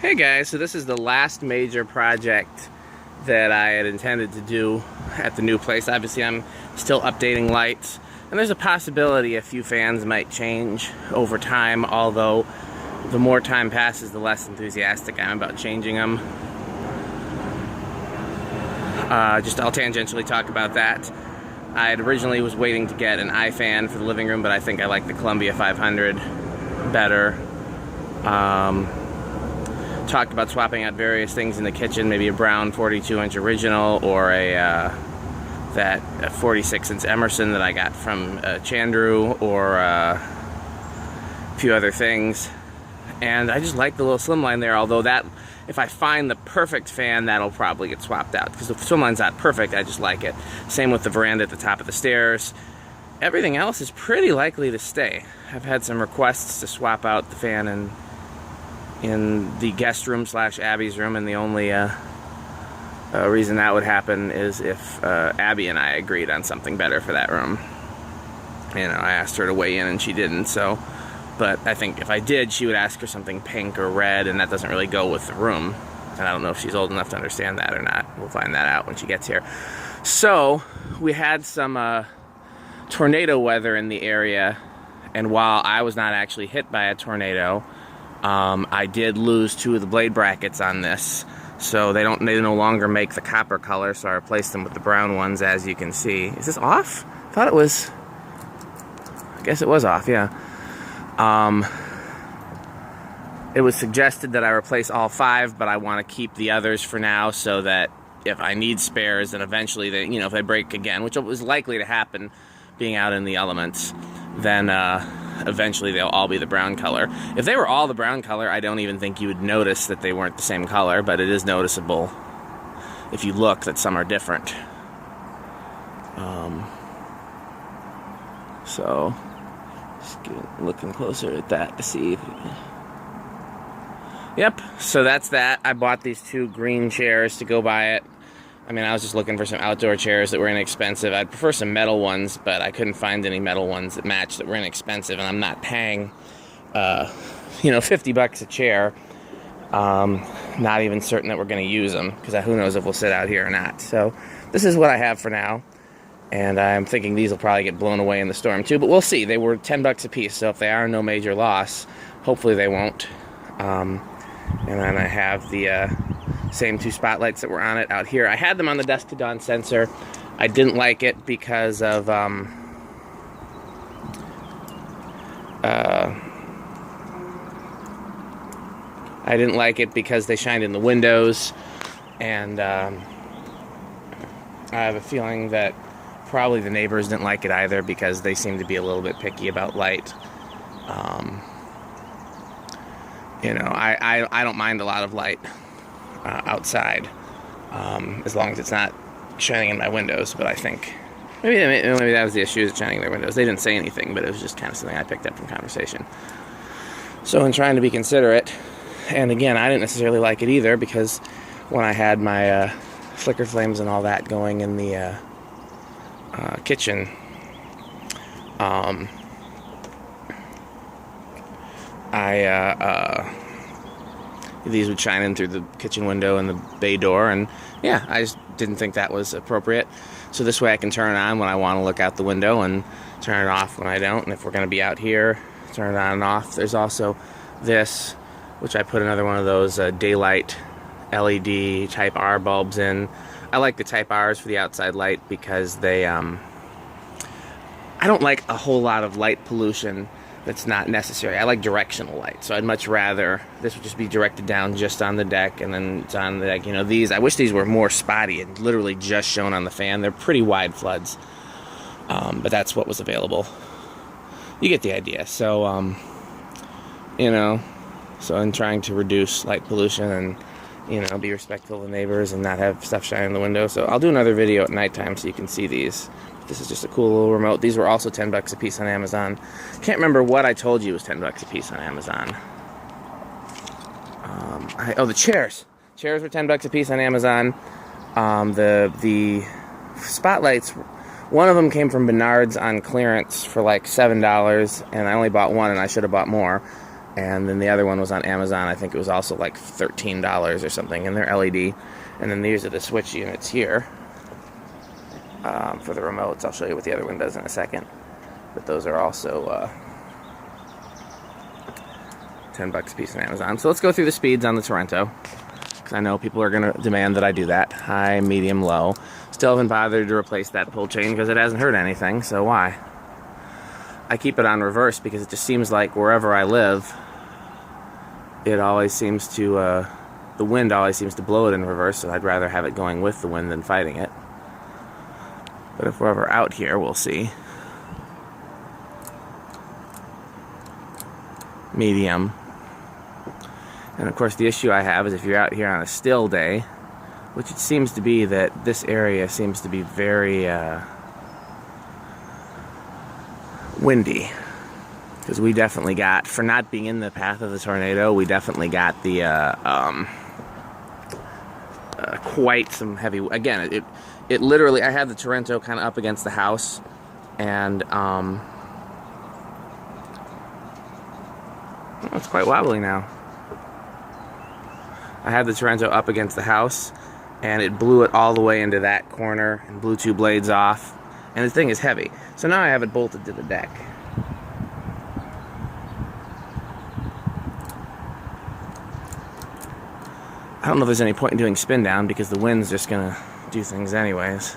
Hey guys, so this is the last major project that I had intended to do at the new place. Obviously I'm still updating lights, and there's a possibility a few fans might change over time, although the more time passes the less enthusiastic I am about changing them. I'll tangentially talk about that. I originally was waiting to get an eye fan for the living room, but I think I like the Columbia 500 better. Talked about swapping out various things in the kitchen, maybe a brown 42-inch original or a 46-inch Emerson that I got from Chandru, or a few other things. And I just like the little slimline there, although that, if I find the perfect fan, that'll probably get swapped out, because the slimline's not perfect, I just like it. Same with the veranda at the top of the stairs. Everything else is pretty likely to stay. I've had some requests to swap out the fan in the guest room / Abby's room, and the only reason that would happen is if Abby and I agreed on something better for that room. You know, I asked her to weigh in and she didn't, so, but I think if I did, she would ask for something pink or red, and that doesn't really go with the room. And I don't know if she's old enough to understand that or not. We'll find that out when she gets here. So, we had some tornado weather in the area, and while I was not actually hit by a tornado, I did lose 2 of the blade brackets on this, so they no longer make the copper color, so I replaced them with the brown ones, as you can see. Is this off? I thought it was, I guess it was off, yeah. It was suggested that I replace all 5, but I want to keep the others for now, so that if I need spares, then eventually they, you know, if they break again, which was likely to happen being out in the elements, then eventually they'll all be the brown color. If they were all the brown color, I don't even think you would notice that they weren't the same color, but it is noticeable if you look that some are different. So, just looking closer at that to see if... Yep, so that's that. I bought these 2 green chairs to go by it. I mean, I was just looking for some outdoor chairs that were inexpensive. I'd prefer some metal ones, but I couldn't find any metal ones that matched that were inexpensive, and I'm not paying, $50 a chair. Not even certain that we're going to use them, because who knows if we'll sit out here or not. So this is what I have for now, and I'm thinking these will probably get blown away in the storm too, but we'll see. They were $10 a piece, so if they are no major loss, hopefully they won't. And then I have the same 2 spotlights that were on it out here. I had them on the dusk to dawn sensor. I didn't like it because of they shined in the windows, and I have a feeling that probably the neighbors didn't like it either, because they seem to be a little bit picky about light. I don't mind a lot of light outside, as long as it's not shining in my windows, but I think maybe that was the issue, is shining in their windows. They didn't say anything, but it was just kind of something I picked up from conversation. So in trying to be considerate, and again, I didn't necessarily like it either, because when I had my flicker flames and all that going in the kitchen, these would shine in through the kitchen window and the bay door, and yeah, I just didn't think that was appropriate. So this way I can turn it on when I want to look out the window, and turn it off when I don't, and if we're going to be out here, turn it on and off. There's also this, which I put another one of those daylight LED type R bulbs in. I like the type R's for the outside light, because they I don't like a whole lot of light pollution that's not necessary. I like directional light, so I'd much rather this would just be directed down just on the deck, and then it's on the deck. You know, these, I wish these were more spotty and literally just shown on the fan. They're pretty wide floods, but that's what was available. You get the idea. So, so in trying to reduce light pollution and, be respectful of the neighbors and not have stuff shine in the window. So I'll do another video at nighttime so you can see these. This is just a cool little remote. These were also $10 a piece on Amazon. Can't remember what I told you was $10 a piece on Amazon. The chairs. Chairs were $10 a piece on Amazon. The spotlights, one of them came from Menards on clearance for like $7, and I only bought one, and I should have bought more. And then the other one was on Amazon. I think it was also like $13 or something, and they're LED. And then these are the switch units here for the remotes. I'll show you what the other one does in a second. But those are also $10 a piece on Amazon. So let's go through the speeds on the Torrento, because I know people are going to demand that I do that. High, medium, low. Still haven't bothered to replace that pull chain because it hasn't hurt anything, so why? I keep it on reverse because it just seems like wherever I live, it always seems to, the wind always seems to blow it in reverse, so I'd rather have it going with the wind than fighting it. But if we're ever out here, we'll see. Medium. And of course the issue I have is if you're out here on a still day, which it seems to be that this area seems to be very windy. Because we definitely got, for not being in the path of the tornado, we definitely got the quite some heavy, again, it literally, I had the Torrento kind of up against the house, and it's quite wobbly now. I had the Torrento up against the house, and it blew it all the way into that corner and blew 2 blades off, and the thing is heavy. So now I have it bolted to the deck. I don't know if there's any point in doing spin down because the wind's just gonna do things anyways.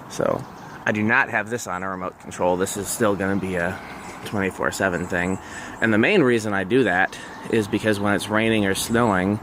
So I do not have this on a remote control. This is still gonna be a 24/7 thing. And the main reason I do that is because when it's raining or snowing,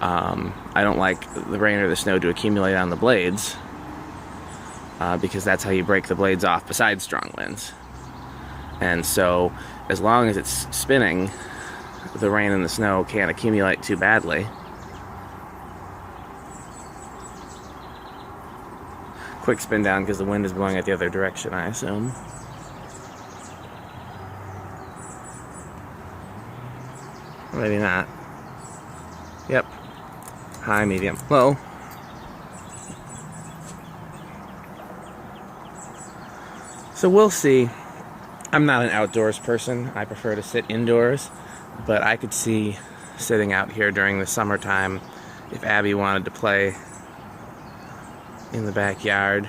I don't like the rain or the snow to accumulate on the blades, because that's how you break the blades off besides strong winds. And so as long as it's spinning, the rain and the snow can't accumulate too badly. Quick spin down because the wind is blowing at the other direction, I assume. Maybe not. Yep. High, medium, low. So we'll see. I'm not an outdoors person. I prefer to sit indoors. But I could see sitting out here during the summertime if Abby wanted to play in the backyard.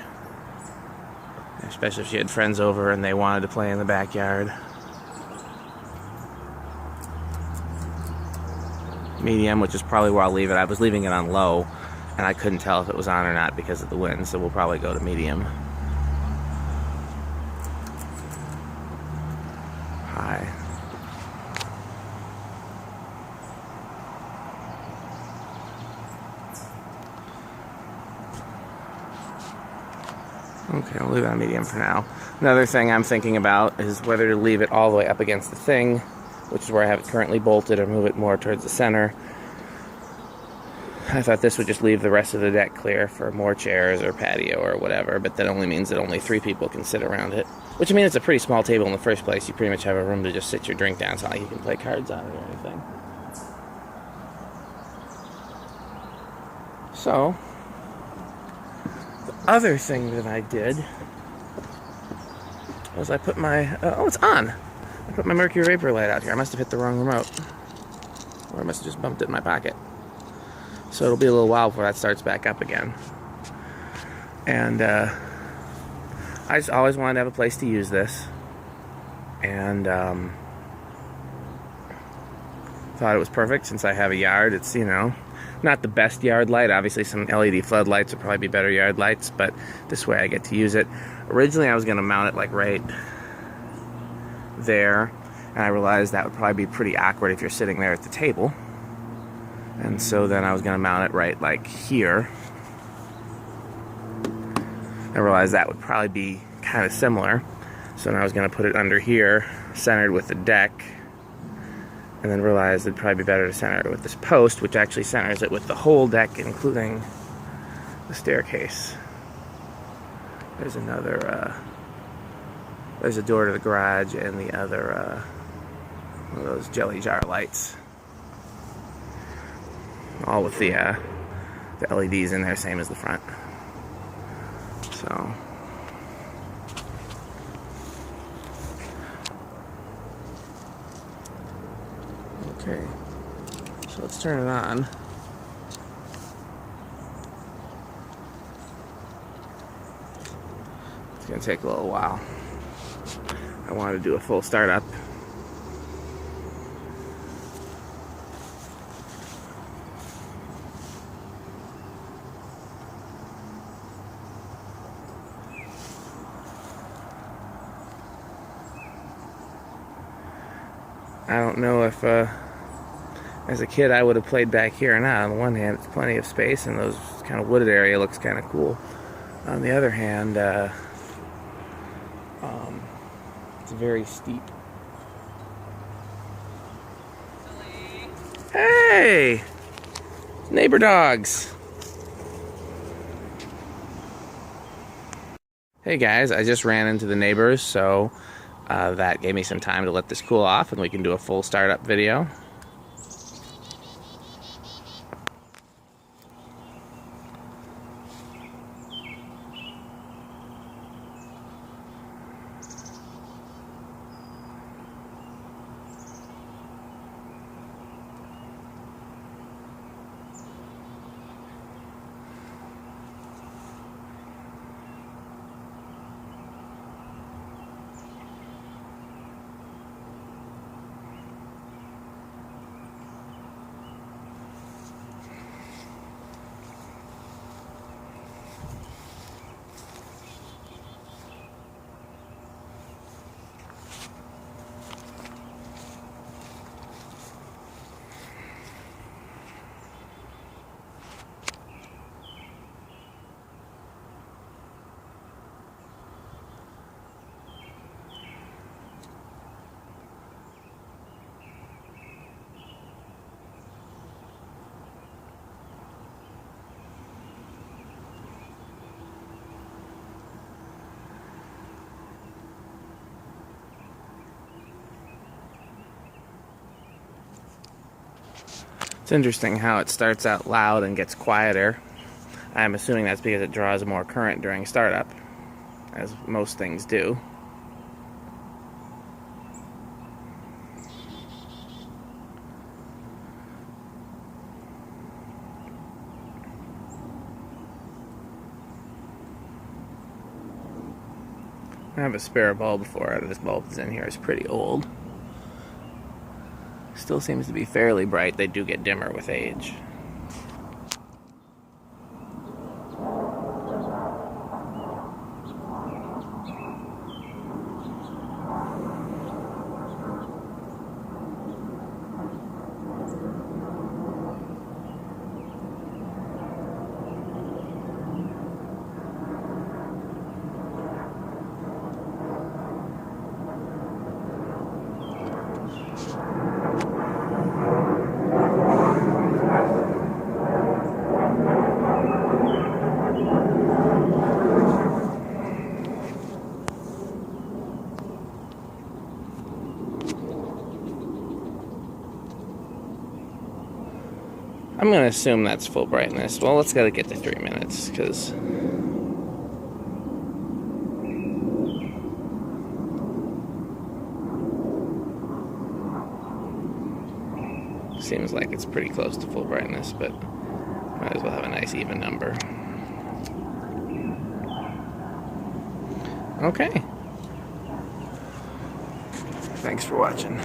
Especially if she had friends over and they wanted to play in the backyard. Medium, which is probably where I'll leave it. I was leaving it on low, and I couldn't tell if it was on or not because of the wind, so we'll probably go to medium. High. Okay, I'll leave it on medium for now. Another thing I'm thinking about is whether to leave it all the way up against the thing, which is where I have it currently bolted, or move it more towards the center. I thought this would just leave the rest of the deck clear for more chairs or patio or whatever, but that only means that only 3 people can sit around it. Which, I mean, it's a pretty small table in the first place. You pretty much have a room to just sit your drink down. It's not like you can play cards on it or anything. So, the other thing that I did was I put my, oh, it's on! I put my Mercury vapor light out here. I must have hit the wrong remote. Or I must have just bumped it in my pocket. So it'll be a little while before that starts back up again. And I just always wanted to have a place to use this. And thought it was perfect since I have a yard. It's, you know, not the best yard light. Obviously some LED floodlights would probably be better yard lights, but this way I get to use it. Originally I was going to mount it like right there, and I realized that would probably be pretty awkward if you're sitting there at the table. And so then I was going to mount it right like here. I realized that would probably be kind of similar. So then I was going to put it under here, centered with the deck, and then realized it'd probably be better to center it with this post, which actually centers it with the whole deck, including the staircase. There's another, there's a door to the garage and the other, one of those jelly jar lights. All with the LEDs in there, same as the front. So, let's turn it on. It's gonna take a little while. I want to do a full startup. I don't know if as a kid I would have played back here or not. On the one hand, it's plenty of space and those kind of wooded area looks kind of cool. On the other hand, it's very steep. Hey! Neighbor dogs! Hey guys, I just ran into the neighbors, so that gave me some time to let this cool off and we can do a full startup video. It's interesting how it starts out loud and gets quieter. I'm assuming that's because it draws more current during startup, as most things do. I have a spare bulb for it. This bulb that's in here is pretty old. Still seems to be fairly bright. They do get dimmer with age. I'm going to assume that's full brightness. Well, let's gotta get to 3 minutes, because seems like it's pretty close to full brightness, but might as well have a nice even number. Okay. Thanks for watching.